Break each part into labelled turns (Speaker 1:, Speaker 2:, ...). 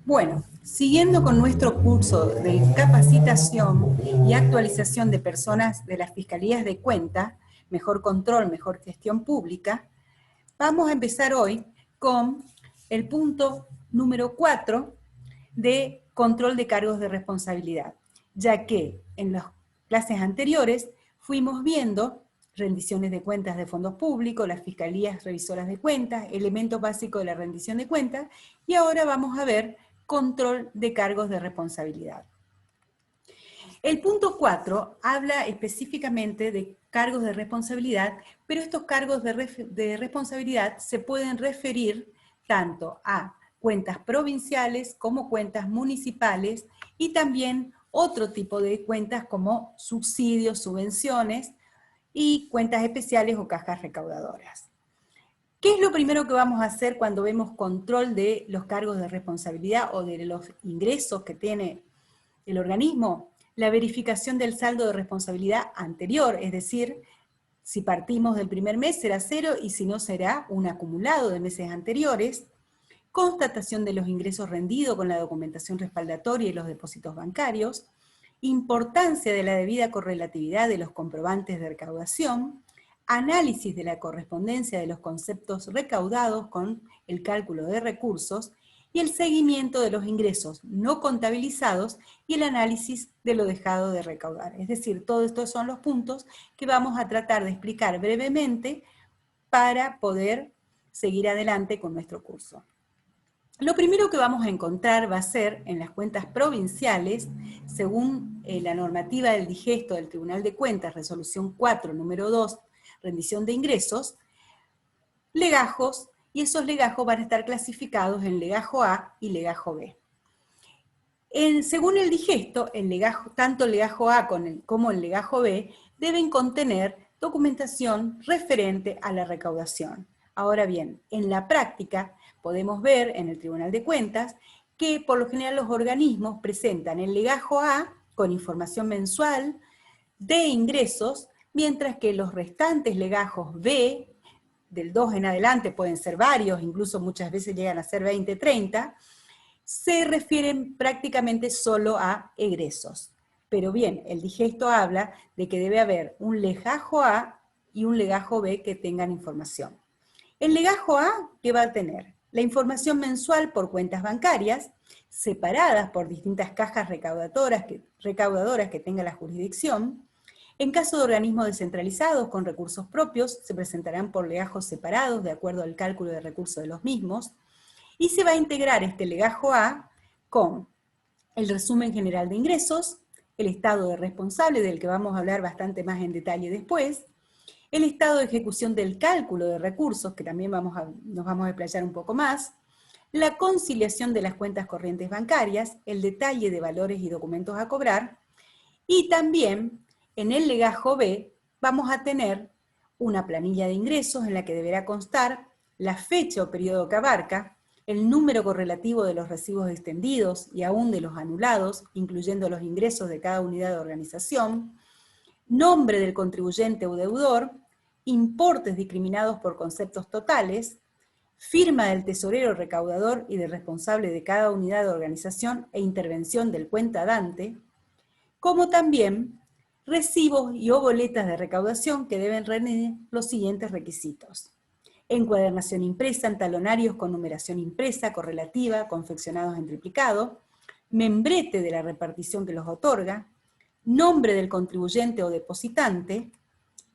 Speaker 1: Bueno, siguiendo con nuestro curso de capacitación y actualización de personas de las Fiscalías de Cuentas, Mejor Control, Mejor Gestión Pública, vamos a empezar hoy con el punto número 4 de control de cargos de responsabilidad, ya que en las clases anteriores fuimos viendo rendiciones de cuentas de fondos públicos, las fiscalías revisoras de cuentas, elementos básicos de la rendición de cuentas, y ahora vamos a ver control de cargos de responsabilidad. El punto 4 habla específicamente de cargos de responsabilidad, pero estos cargos de responsabilidad se pueden referir tanto a cuentas provinciales como cuentas municipales y también otro tipo de cuentas como subsidios, subvenciones y cuentas especiales o cajas recaudadoras. ¿Qué es lo primero que vamos a hacer cuando vemos control de los cargos de responsabilidad o de los ingresos que tiene el organismo? La verificación del saldo de responsabilidad anterior, es decir, si partimos del primer mes será 0 y si no será un acumulado de meses anteriores. Constatación de los ingresos rendidos con la documentación respaldatoria y los depósitos bancarios. Importancia de la debida correlatividad de los comprobantes de recaudación. Análisis de la correspondencia de los conceptos recaudados con el cálculo de recursos y el seguimiento de los ingresos no contabilizados y el análisis de lo dejado de recaudar. Es decir, todos estos son los puntos que vamos a tratar de explicar brevemente para poder seguir adelante con nuestro curso. Lo primero que vamos a encontrar va a ser en las cuentas provinciales, según la normativa del digesto del Tribunal de Cuentas, resolución 4, número 2, rendición de ingresos, legajos, y esos legajos van a estar clasificados en legajo A y legajo B. Según el digesto, tanto el legajo A como el legajo B deben contener documentación referente a la recaudación. Ahora bien, en la práctica podemos ver en el Tribunal de Cuentas que por lo general los organismos presentan el legajo A con información mensual de ingresos, mientras que los restantes legajos B, del 2 en adelante pueden ser varios, incluso muchas veces llegan a ser 20, 30, se refieren prácticamente solo a egresos. Pero bien, el digesto habla de que debe haber un legajo A y un legajo B que tengan información. El legajo A, ¿qué va a tener? La información mensual por cuentas bancarias, separadas por distintas cajas recaudadoras que tenga la jurisdicción. En caso de organismos descentralizados con recursos propios, se presentarán por legajos separados de acuerdo al cálculo de recursos de los mismos, y se va a integrar este legajo A con el resumen general de ingresos, el estado de responsable, del que vamos a hablar bastante más en detalle después, el estado de ejecución del cálculo de recursos, que también nos vamos a explayar un poco más, la conciliación de las cuentas corrientes bancarias, el detalle de valores y documentos a cobrar, y también en el legajo B vamos a tener una planilla de ingresos en la que deberá constar la fecha o periodo que abarca, el número correlativo de los recibos extendidos y aún de los anulados, incluyendo los ingresos de cada unidad de organización, nombre del contribuyente o deudor, importes discriminados por conceptos totales, firma del tesorero recaudador y del responsable de cada unidad de organización e intervención del cuentadante, como también recibos y o boletas de recaudación que deben reunir los siguientes requisitos. Encuadernación impresa en talonarios con numeración impresa, correlativa, confeccionados en triplicado, membrete de la repartición que los otorga, nombre del contribuyente o depositante,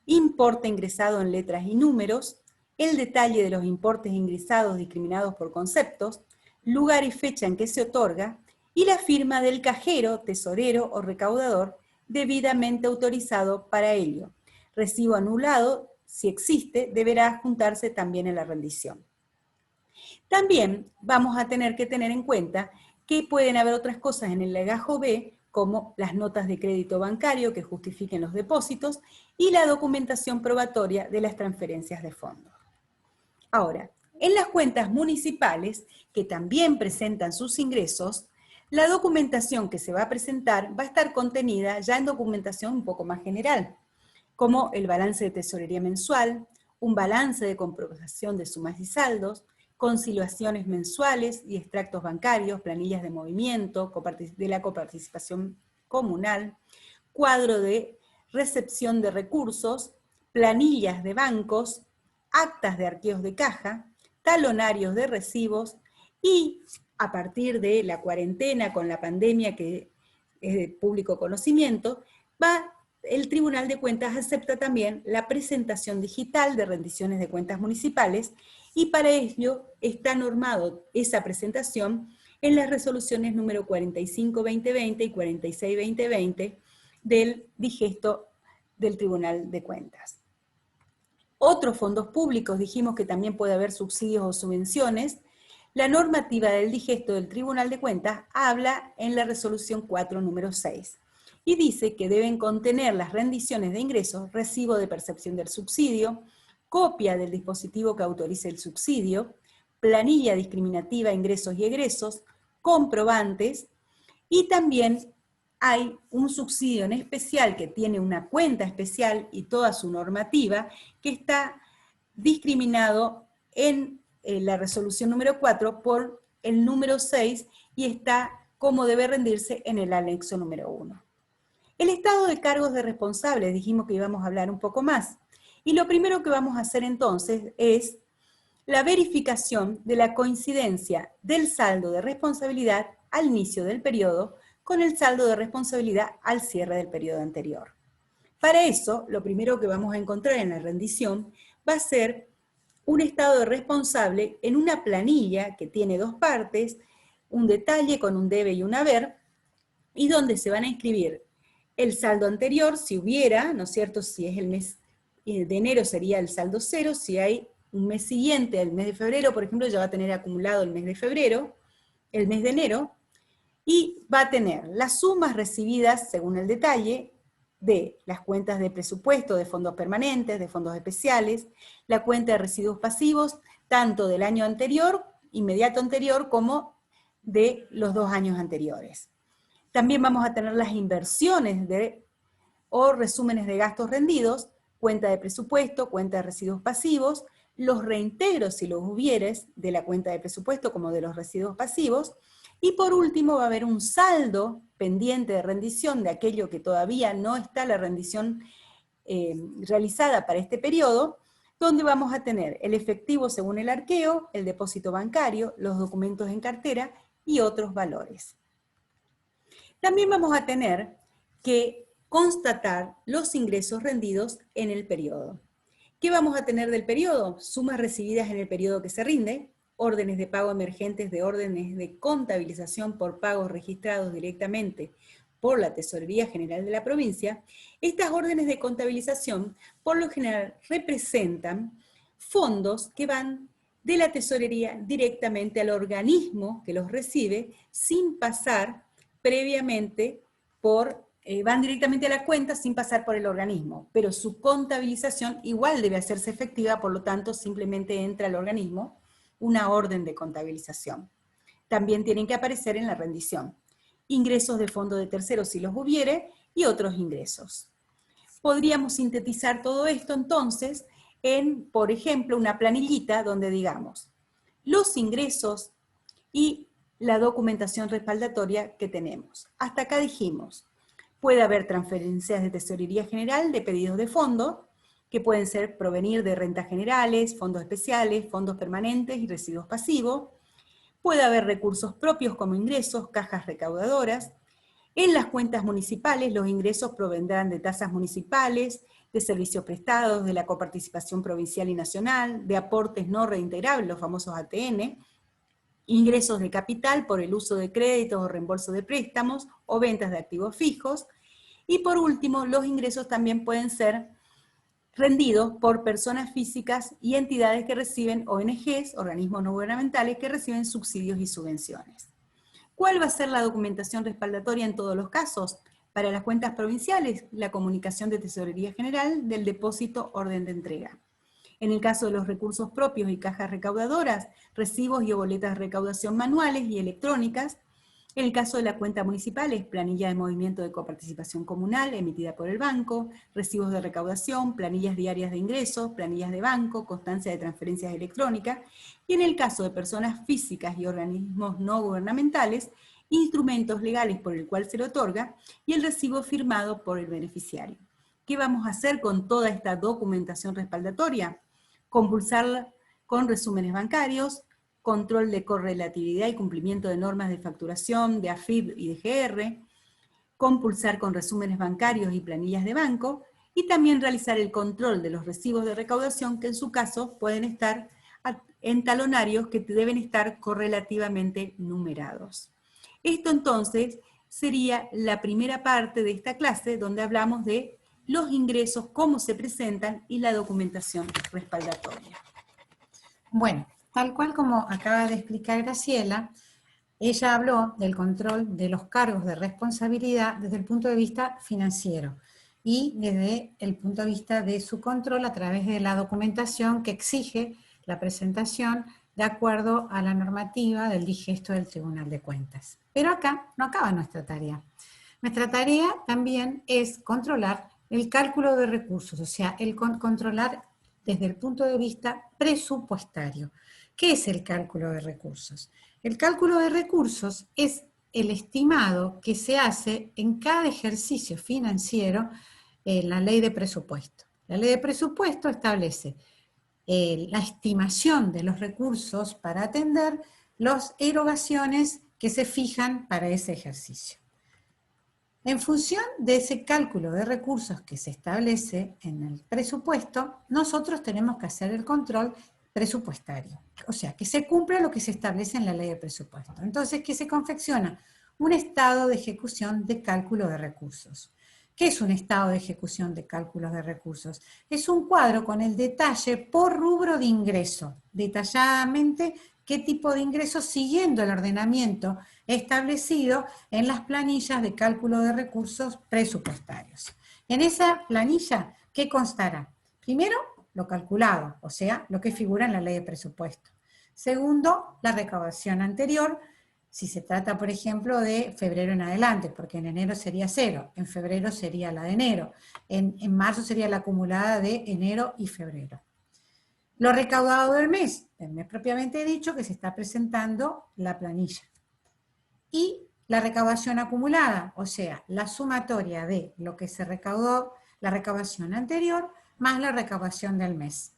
Speaker 1: importe ingresado en letras y números, el detalle de los importes ingresados discriminados por conceptos, lugar y fecha en que se otorga, y la firma del cajero, tesorero o recaudador debidamente autorizado para ello. Recibo anulado, si existe, deberá juntarse también en la rendición. También vamos a tener que tener en cuenta que pueden haber otras cosas en el legajo B, como las notas de crédito bancario que justifiquen los depósitos y la documentación probatoria de las transferencias de fondos. Ahora, en las cuentas municipales, que también presentan sus ingresos, la documentación que se va a presentar va a estar contenida ya en documentación un poco más general, como el balance de tesorería mensual, un balance de comprobación de sumas y saldos, conciliaciones mensuales y extractos bancarios, planillas de movimiento, de la coparticipación comunal, cuadro de recepción de recursos, planillas de bancos, actas de arquivos de caja, talonarios de recibos y a partir de la cuarentena con la pandemia que es de público conocimiento, el Tribunal de Cuentas acepta también la presentación digital de rendiciones de cuentas municipales y para ello está normado esa presentación en las resoluciones número 45-2020 y 46-2020 del digesto del Tribunal de Cuentas. Otros fondos públicos, dijimos que también puede haber subsidios o subvenciones. La normativa del digesto del Tribunal de Cuentas habla en la resolución 4, número 6, y dice que deben contener las rendiciones de ingresos, recibo de percepción del subsidio, copia del dispositivo que autorice el subsidio, planilla discriminativa ingresos y egresos, comprobantes, y también hay un subsidio en especial que tiene una cuenta especial y toda su normativa que está discriminado en la resolución número 4 por el número 6 y está como debe rendirse en el anexo número 1. El estado de cargos de responsables, dijimos que íbamos a hablar un poco más. Y lo primero que vamos a hacer entonces es la verificación de la coincidencia del saldo de responsabilidad al inicio del periodo con el saldo de responsabilidad al cierre del periodo anterior. Para eso, lo primero que vamos a encontrar en la rendición va a ser un estado de responsable en una planilla que tiene dos partes, un detalle con un debe y un haber, y donde se van a inscribir el saldo anterior, si hubiera, ¿no es cierto? Si es el mes de enero sería el saldo 0, si hay un mes siguiente, el mes de febrero, por ejemplo, ya va a tener acumulado el mes de febrero, el mes de enero, y va a tener las sumas recibidas según el detalle de las cuentas de presupuesto, de fondos permanentes, de fondos especiales, la cuenta de residuos pasivos, tanto del año anterior, inmediato anterior, como de los 2 años anteriores. También vamos a tener las inversiones o resúmenes de gastos rendidos, cuenta de presupuesto, cuenta de residuos pasivos, los reintegros, si los hubieres, de la cuenta de presupuesto como de los residuos pasivos, y por último va a haber un saldo pendiente de rendición de aquello que todavía no está la rendición realizada para este periodo, donde vamos a tener el efectivo según el arqueo, el depósito bancario, los documentos en cartera y otros valores. También vamos a tener que constatar los ingresos rendidos en el periodo. ¿Qué vamos a tener del periodo? Sumas recibidas en el periodo que se rinde, órdenes de pago emergentes de órdenes de contabilización por pagos registrados directamente por la Tesorería General de la provincia. Estas órdenes de contabilización, por lo general, representan fondos que van de la Tesorería directamente al organismo que los recibe, sin pasar previamente van directamente a la cuenta sin pasar por el organismo, pero su contabilización igual debe hacerse efectiva, por lo tanto simplemente entra al organismo una orden de contabilización. También tienen que aparecer en la rendición. Ingresos de fondo de terceros si los hubiere y otros ingresos. Podríamos sintetizar todo esto entonces en, por ejemplo, una planillita donde digamos los ingresos y la documentación respaldatoria que tenemos. Hasta acá dijimos, puede haber transferencias de tesorería general de pedidos de fondo, que pueden ser provenir de rentas generales, fondos especiales, fondos permanentes y residuos pasivos. Puede haber recursos propios como ingresos, cajas recaudadoras. En las cuentas municipales los ingresos provendrán de tasas municipales, de servicios prestados, de la coparticipación provincial y nacional, de aportes no reintegrables, los famosos ATN, ingresos de capital por el uso de créditos o reembolso de préstamos o ventas de activos fijos. Y por último, los ingresos también pueden ser rendidos por personas físicas y entidades que reciben ONGs, organismos no gubernamentales, que reciben subsidios y subvenciones. ¿Cuál va a ser la documentación respaldatoria en todos los casos? Para las cuentas provinciales, la comunicación de Tesorería General del depósito orden de entrega. En el caso de los recursos propios y cajas recaudadoras, recibos y boletas de recaudación manuales y electrónicas. En el caso de la cuenta municipal es planilla de movimiento de coparticipación comunal emitida por el banco, recibos de recaudación, planillas diarias de ingresos, planillas de banco, constancia de transferencias electrónicas, y en el caso de personas físicas y organismos no gubernamentales, instrumentos legales por el cual se le otorga y el recibo firmado por el beneficiario. ¿Qué vamos a hacer con toda esta documentación respaldatoria? Compulsarla con resúmenes bancarios, control de correlatividad y cumplimiento de normas de facturación, de AFIP y de GR, compulsar con resúmenes bancarios y planillas de banco, y también realizar el control de los recibos de recaudación que en su caso pueden estar en talonarios que deben estar correlativamente numerados. Esto entonces sería la primera parte de esta clase donde hablamos de los ingresos, cómo se presentan y la documentación respaldatoria.
Speaker 2: Bueno, tal cual como acaba de explicar Graciela, ella habló del control de los cargos de responsabilidad desde el punto de vista financiero y desde el punto de vista de su control a través de la documentación que exige la presentación de acuerdo a la normativa del digesto del Tribunal de Cuentas. Pero acá no acaba nuestra tarea. Nuestra tarea también es controlar el cálculo de recursos, o sea, el controlar desde el punto de vista presupuestario. ¿Qué es el cálculo de recursos? El cálculo de recursos es el estimado que se hace en cada ejercicio financiero en la ley de presupuesto. La ley de presupuesto establece la estimación de los recursos para atender las erogaciones que se fijan para ese ejercicio. En función de ese cálculo de recursos que se establece en el presupuesto, nosotros tenemos que hacer el control presupuestario. O sea, que se cumpla lo que se establece en la ley de presupuesto. Entonces, ¿qué se confecciona? Un estado de ejecución de cálculo de recursos. ¿Qué es un estado de ejecución de cálculos de recursos? Es un cuadro con el detalle por rubro de ingreso, detalladamente qué tipo de ingresos siguiendo el ordenamiento establecido en las planillas de cálculo de recursos presupuestarios. En esa planilla, ¿qué constará? Primero, lo calculado, o sea, lo que figura en la ley de presupuesto. Segundo, la recaudación anterior, si se trata, por ejemplo, de febrero en adelante, porque en enero sería cero, en febrero sería la de enero, en marzo sería la acumulada de enero y febrero. Lo recaudado del mes propiamente dicho que se está presentando la planilla. Y la recaudación acumulada, o sea, la sumatoria de lo que se recaudó, la recaudación anterior, más la recaudación del mes.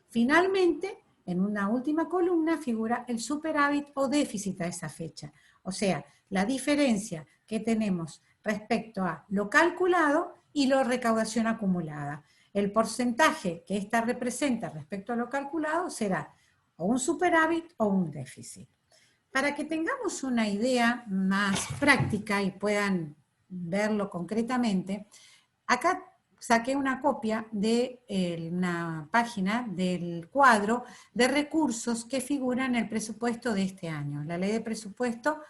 Speaker 2: Finalmente, en una última columna figura el superávit o déficit a esa fecha, o sea, la diferencia que tenemos respecto a lo calculado y la recaudación acumulada. El porcentaje que ésta representa respecto a lo calculado será o un superávit o un déficit. Para que tengamos una idea más práctica y puedan verlo concretamente, acá saqué una copia de una página del cuadro de recursos que figuran en el presupuesto de este año. La ley de presupuesto,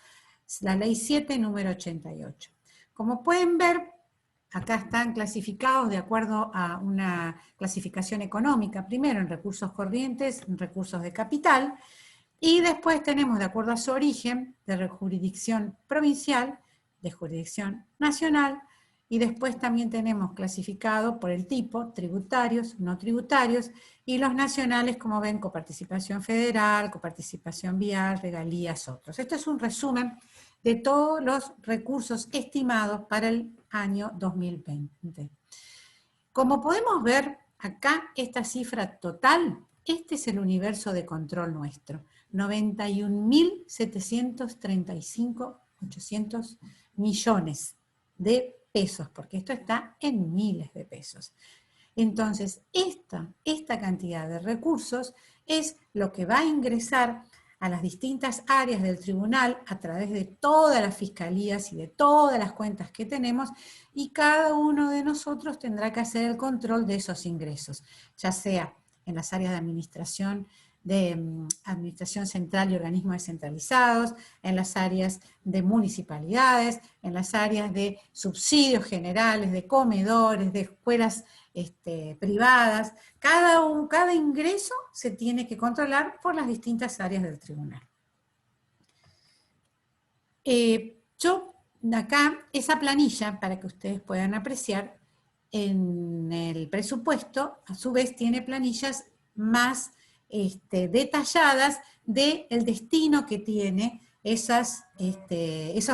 Speaker 2: la ley 7, número 88. Como pueden ver, acá están clasificados de acuerdo a una clasificación económica, primero en recursos corrientes, en recursos de capital, y después tenemos, de acuerdo a su origen, de jurisdicción provincial, de jurisdicción nacional, y después también tenemos clasificado por el tipo, tributarios, no tributarios, y los nacionales, como ven, coparticipación federal, coparticipación vial, regalías, otros. Esto es un resumen de todos los recursos estimados para el año 2020. Como podemos ver acá, esta cifra total, este es el universo de control nuestro. 91.735.800 millones de pesos, porque esto está en miles de pesos. Entonces, esta cantidad de recursos es lo que va a ingresar a las distintas áreas del tribunal a través de todas las fiscalías y de todas las cuentas que tenemos, y cada uno de nosotros tendrá que hacer el control de esos ingresos, ya sea en las áreas de administración central y organismos descentralizados, en las áreas de municipalidades, en las áreas de subsidios generales, de comedores, de escuelas privadas. Cada ingreso se tiene que controlar por las distintas áreas del tribunal. Yo, acá, esa planilla, para que ustedes puedan apreciar, en el presupuesto, a su vez, tiene planillas más detalladas del destino que tiene esos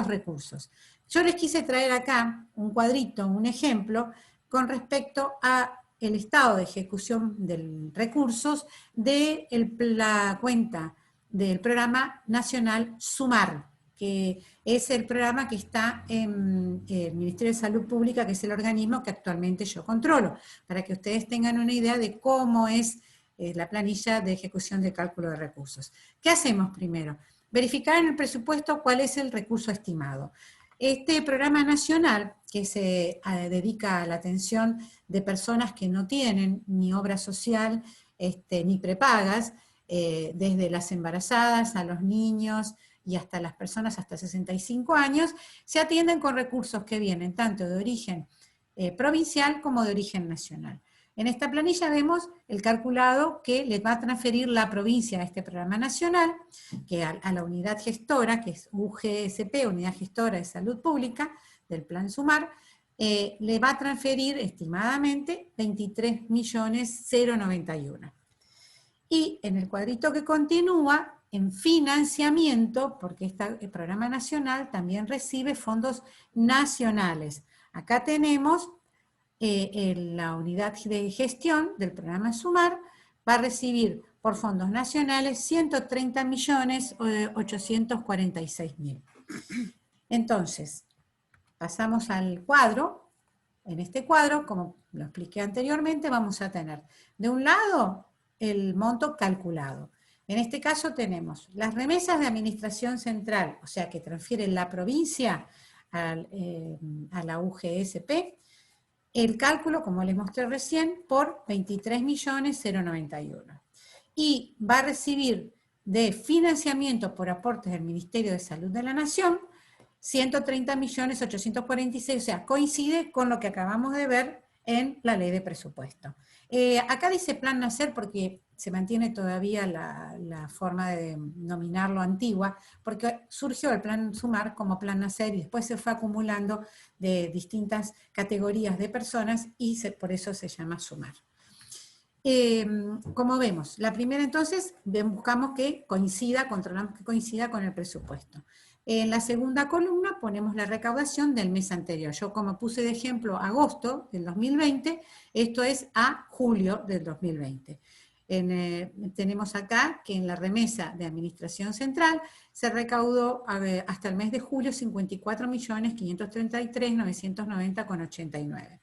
Speaker 2: recursos. Yo les quise traer acá un cuadrito, un ejemplo, con respecto a el estado de ejecución de recursos de la cuenta del Programa Nacional SUMAR, que es el programa que está en el Ministerio de Salud Pública, que es el organismo que actualmente yo controlo, para que ustedes tengan una idea de cómo es la planilla de ejecución de cálculo de recursos. ¿Qué hacemos primero? Verificar en el presupuesto cuál es el recurso estimado. Este programa nacional, que se dedica a la atención de personas que no tienen ni obra social ni prepagas, desde las embarazadas a los niños y hasta las personas hasta 65 años, se atienden con recursos que vienen tanto de origen provincial como de origen nacional. En esta planilla vemos el calculado que le va a transferir la provincia a este programa nacional, que a la unidad gestora, que es UGSP, Unidad Gestora de Salud Pública, del Plan SUMAR, le va a transferir estimadamente 23.091.000. Y en el cuadrito que continúa, en financiamiento, porque el programa nacional también recibe fondos nacionales. Acá tenemos la unidad de gestión del programa SUMAR, va a recibir por fondos nacionales 130.846.000. Entonces, pasamos al cuadro. En este cuadro, como lo expliqué anteriormente, vamos a tener de un lado el monto calculado. En este caso tenemos las remesas de administración central, o sea que transfiere la provincia a la UGSP, el cálculo, como les mostré recién, por 23.091.000. Y va a recibir de financiamiento por aportes del Ministerio de Salud de la Nación 130.846.000, o sea, coincide con lo que acabamos de ver en la ley de presupuesto. Acá dice Plan Nacer porque se mantiene todavía la forma de nominarlo antigua, porque surgió el Plan SUMAR como Plan Nacer y después se fue acumulando de distintas categorías de personas y por eso se llama SUMAR. Como vemos, la primera entonces buscamos que coincida, controlamos que coincida con el presupuesto. En la segunda columna ponemos la recaudación del mes anterior. Yo como puse de ejemplo agosto del 2020, esto es a julio del 2020. Tenemos acá que en la remesa de Administración Central se recaudó hasta el mes de julio 54.533.990,89.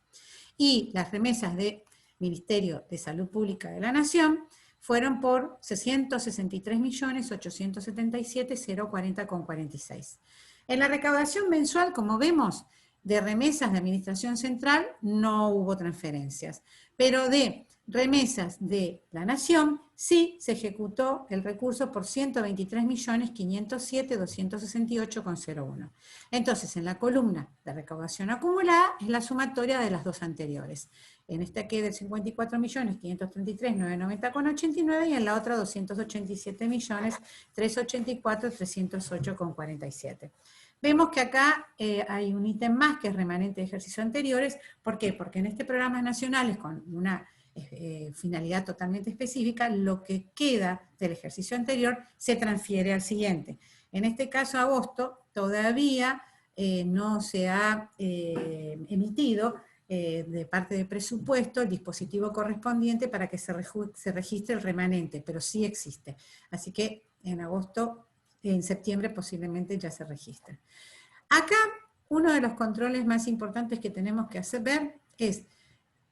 Speaker 2: Y las remesas de Ministerio de Salud Pública de la Nación fueron por 663.877.040,46. En la recaudación mensual, como vemos, de remesas de Administración Central no hubo transferencias, pero de remesas de la Nación sí se ejecutó el recurso por 123.507.268,01. Entonces, en la columna de recaudación acumulada es la sumatoria de las dos anteriores. En esta queda el 54.533.990,89 y en la otra 287.384.308,47. Vemos que acá hay un ítem más que es remanente de ejercicios anteriores. ¿Por qué? Porque en este programa nacional, con una finalidad totalmente específica, lo que queda del ejercicio anterior se transfiere al siguiente. En este caso, agosto, todavía no se ha emitido de parte del presupuesto el dispositivo correspondiente para que se registre el remanente, pero sí existe. Así que en agosto, en septiembre posiblemente ya se registre. Acá, uno de los controles más importantes que tenemos que ver es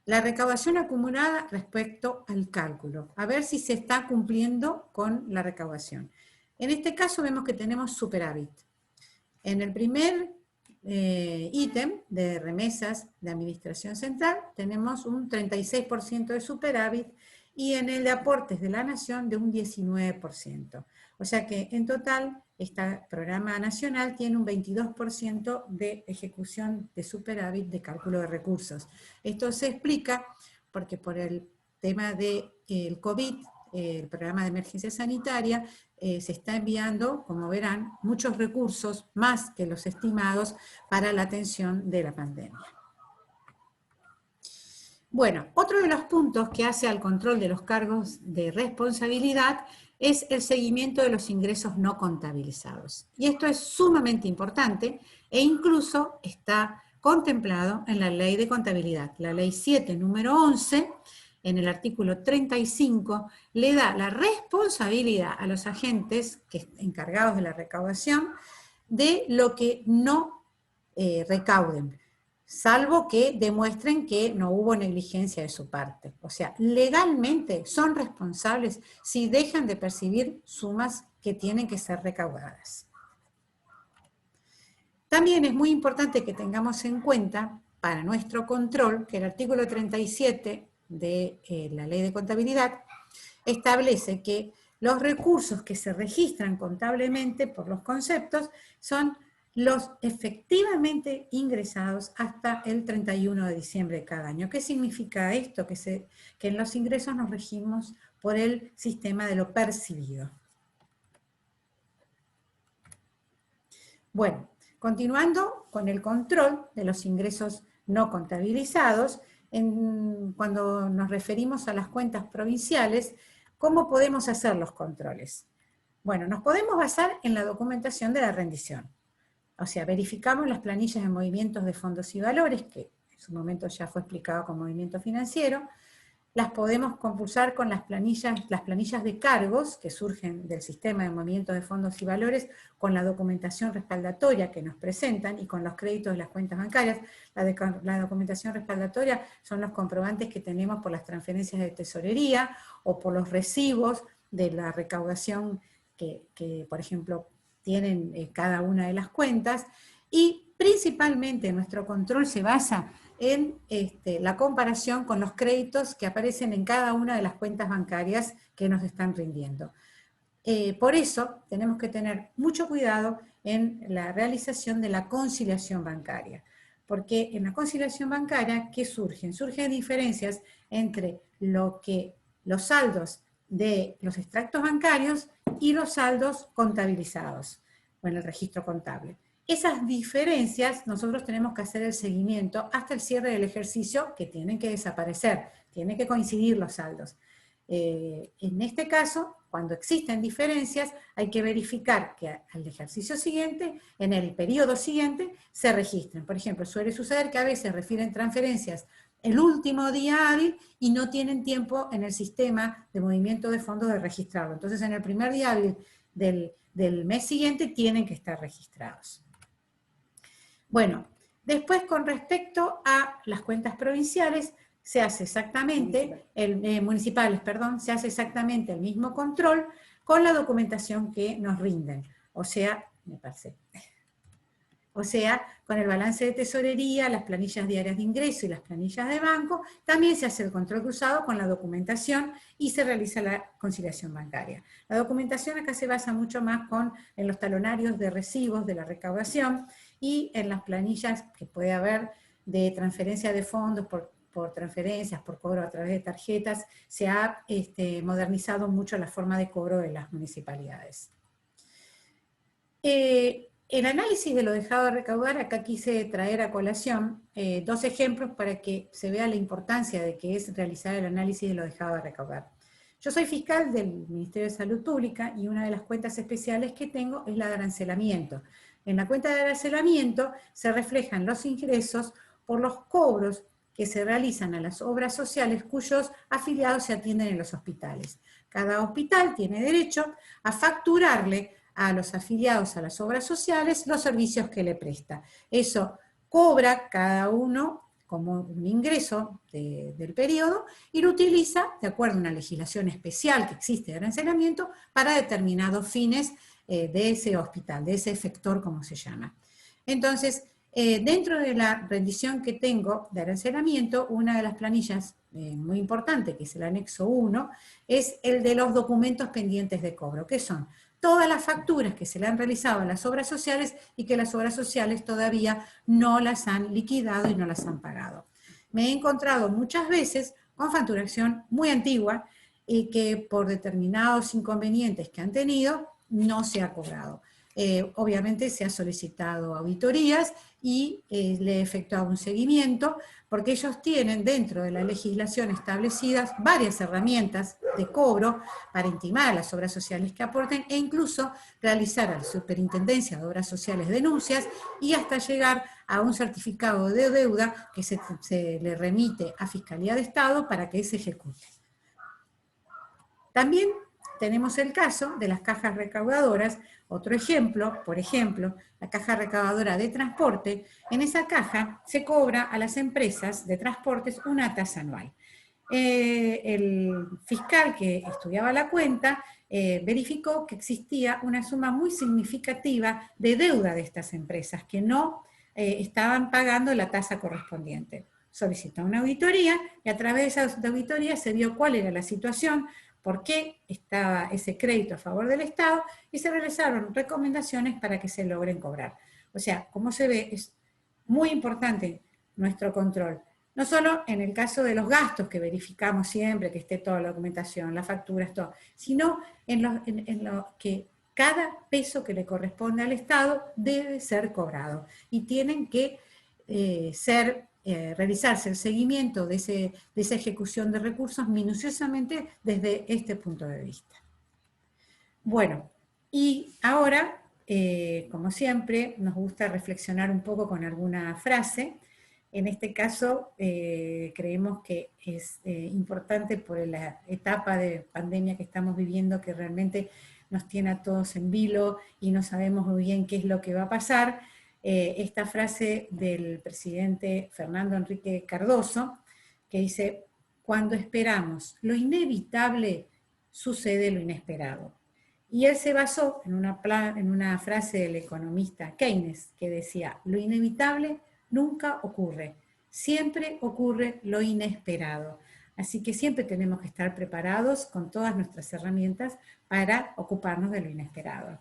Speaker 2: la recaudación acumulada respecto al cálculo, a ver si se está cumpliendo con la recaudación. En este caso vemos que tenemos superávit. En el primer ítem de remesas de Administración Central tenemos un 36% de superávit y en el de aportes de la Nación de un 19%. O sea que en total este programa nacional tiene un 22% de ejecución de superávit de cálculo de recursos. Esto se explica porque por el tema del COVID, el programa de emergencia sanitaria, se está enviando, como verán, muchos recursos, más que los estimados, para la atención de la pandemia. Bueno, otro de los puntos que hace al control de los cargos de responsabilidad es el seguimiento de los ingresos no contabilizados. Y esto es sumamente importante e incluso está contemplado en la Ley de Contabilidad. La Ley 7, número 11, en el artículo 35, le da la responsabilidad a los agentes encargados de la recaudación de lo que no recauden, salvo que demuestren que no hubo negligencia de su parte. O sea, legalmente son responsables si dejan de percibir sumas que tienen que ser recaudadas. También es muy importante que tengamos en cuenta, para nuestro control, que el artículo 37 de la Ley de Contabilidad establece que los recursos que se registran contablemente por los conceptos son los efectivamente ingresados hasta el 31 de diciembre de cada año. ¿Qué significa esto? Que en los ingresos nos regimos por el sistema de lo percibido. Bueno, continuando con el control de los ingresos no contabilizados, cuando nos referimos a las cuentas provinciales, ¿cómo podemos hacer los controles? Bueno, nos podemos basar en la documentación de la rendición. O sea, verificamos las planillas de movimientos de fondos y valores, que en su momento ya fue explicado con movimiento financiero. Las podemos compulsar con las planillas de cargos que surgen del sistema de movimientos de fondos y valores, con la documentación respaldatoria que nos presentan y con los créditos de las cuentas bancarias. La documentación respaldatoria son los comprobantes que tenemos por las transferencias de tesorería o por los recibos de la recaudación que por ejemplo, tienen cada una de las cuentas, y principalmente nuestro control se basa en la comparación con los créditos que aparecen en cada una de las cuentas bancarias que nos están rindiendo. Por eso tenemos que tener mucho cuidado en la realización de la conciliación bancaria, porque en la conciliación bancaria, ¿qué surgen? Surgen diferencias entre los saldos de los extractos bancarios y los saldos contabilizados, o en el registro contable. Esas diferencias nosotros tenemos que hacer el seguimiento hasta el cierre del ejercicio, que tienen que desaparecer, tienen que coincidir los saldos. En este caso, cuando existen diferencias, hay que verificar que al ejercicio siguiente, en el periodo siguiente, se registren. Por ejemplo, suele suceder que a veces refieren transferencias el último día hábil y no tienen tiempo en el sistema de movimiento de fondos de registrarlo. Entonces, en el primer día hábil del mes siguiente tienen que estar registrados. Bueno, después con respecto a las cuentas provinciales, se hace exactamente, municipales, perdón, se hace exactamente el mismo control con la documentación que nos rinden. O sea, con el balance de tesorería, las planillas diarias de ingreso y las planillas de banco, también se hace el control cruzado con la documentación y se realiza la conciliación bancaria. La documentación acá se basa mucho más en los talonarios de recibos de la recaudación y en las planillas que puede haber de transferencia de fondos por transferencias, por cobro a través de tarjetas. Se ha modernizado mucho la forma de cobro de las municipalidades. El análisis de lo dejado de recaudar, acá quise traer a colación dos ejemplos para que se vea la importancia de que es realizar el análisis de lo dejado de recaudar. Yo soy fiscal del Ministerio de Salud Pública y una de las cuentas especiales que tengo es la de arancelamiento. En la cuenta de arancelamiento se reflejan los ingresos por los cobros que se realizan a las obras sociales cuyos afiliados se atienden en los hospitales. Cada hospital tiene derecho a facturarle a los afiliados a las obras sociales los servicios que le presta. Eso cobra cada uno como un ingreso del periodo y lo utiliza, de acuerdo a una legislación especial que existe de arancelamiento, para determinados fines de ese hospital, de ese efector, como se llama. Entonces, dentro de la rendición que tengo de arancelamiento, una de las planillas muy importante, que es el anexo 1, es el de los documentos pendientes de cobro, que son todas las facturas que se le han realizado a las obras sociales y que las obras sociales todavía no las han liquidado y no las han pagado. Me he encontrado muchas veces con facturación muy antigua y que por determinados inconvenientes que han tenido, no se ha cobrado. Obviamente se ha solicitado auditorías y le he efectuado un seguimiento, porque ellos tienen dentro de la legislación establecidas varias herramientas de cobro para intimar a las obras sociales que aporten e incluso realizar a la Superintendencia de Obras Sociales denuncias y hasta llegar a un certificado de deuda que se le remite a Fiscalía de Estado para que se ejecute. También tenemos el caso de las cajas recaudadoras. Otro ejemplo, por ejemplo, la caja recaudadora de transporte. En esa caja se cobra a las empresas de transportes una tasa anual. El fiscal que estudiaba la cuenta verificó que existía una suma muy significativa de deuda de estas empresas que no estaban pagando la tasa correspondiente. Solicitó una auditoría y a través de esa auditoría se vio cuál era la situación, por qué estaba ese crédito a favor del Estado, y se realizaron recomendaciones para que se logren cobrar. O sea, como se ve, es muy importante nuestro control. No solo en el caso de los gastos que verificamos siempre, que esté toda la documentación, las facturas, todo, sino en lo que cada peso que le corresponde al Estado debe ser cobrado. Y tienen que realizarse el seguimiento de esa ejecución de recursos minuciosamente desde este punto de vista. Bueno, y ahora, como siempre, nos gusta reflexionar un poco con alguna frase. En este caso, creemos que es importante por la etapa de pandemia que estamos viviendo, que realmente nos tiene a todos en vilo y no sabemos muy bien qué es lo que va a pasar. Esta frase del presidente Fernando Enrique Cardoso, que dice: cuando esperamos lo inevitable, sucede lo inesperado. Y él se basó en una frase del economista Keynes, que decía: lo inevitable nunca ocurre, siempre ocurre lo inesperado. Así que siempre tenemos que estar preparados con todas nuestras herramientas para ocuparnos de lo inesperado.